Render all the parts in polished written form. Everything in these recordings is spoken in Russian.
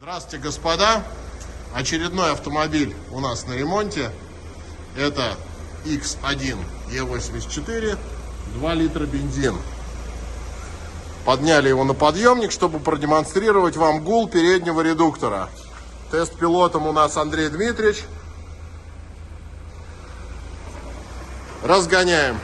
Здравствуйте, господа! Очередной автомобиль у нас на ремонте. Это X1 E84, 2 литра бензин. Подняли его на подъемник, чтобы продемонстрировать вам гул переднего редуктора. Тест-пилотом у нас Андрей Дмитриевич. Разгоняем.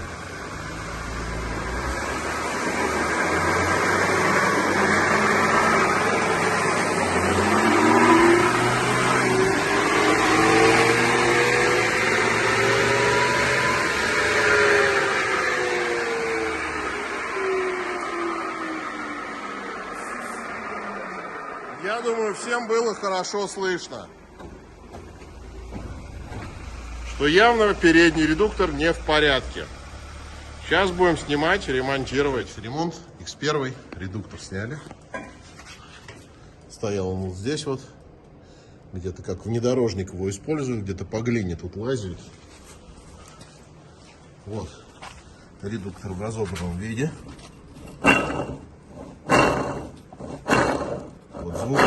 Я думаю, всем было хорошо слышно, что явно передний редуктор не в порядке. Сейчас будем снимать, ремонтировать. Ремонт X1, редуктор сняли. Стоял он вот здесь вот, где-то как внедорожник его используют, где-то по глине тут лазили. Вот редуктор в разобранном виде. Вот звук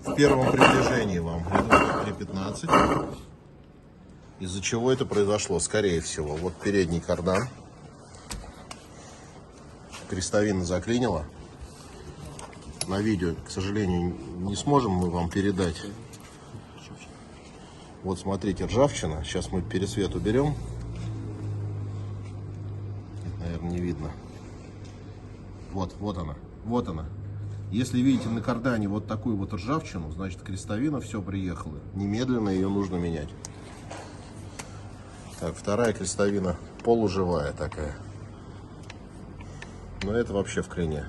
в первом приближении вам. Редуктор 315. Из-за чего это произошло? Скорее всего, вот передний кардан. Крестовина заклинила. На видео, к сожалению, не сможем мы вам передать. Вот смотрите, ржавчина. Сейчас мы пересвет уберем. Это, наверное, не видно. Вот она. Вот она. Если видите на кардане вот такую вот ржавчину, значит крестовина все приехала. Немедленно ее нужно менять. Так, вторая крестовина полуживая такая. Но это вообще в клине.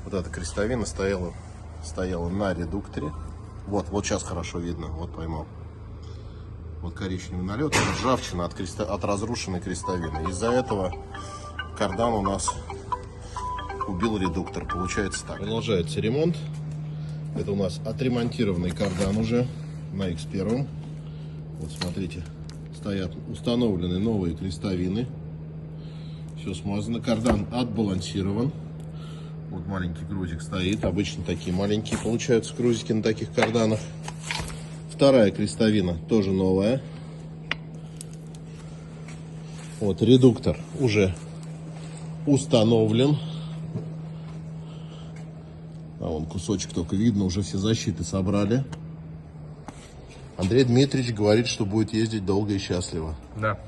Вот эта крестовина стояла на редукторе. Вот сейчас хорошо видно. Вот поймал. Вот коричневый налет. Это ржавчина от разрушенной крестовины. Из-за этого кардан у нас убил редуктор. Получается так. Продолжается ремонт. Это у нас отремонтированный кардан уже на X1. Вот смотрите. Стоят установлены новые крестовины. Все смазано. Кардан отбалансирован. Вот маленький грузик стоит. Обычно такие маленькие получаются грузики на таких карданах. Вторая крестовина тоже новая. Вот редуктор уже установлен. А вон кусочек только видно. Уже все защиты собрали. Андрей Дмитриевич говорит, что будет ездить долго и счастливо. Да.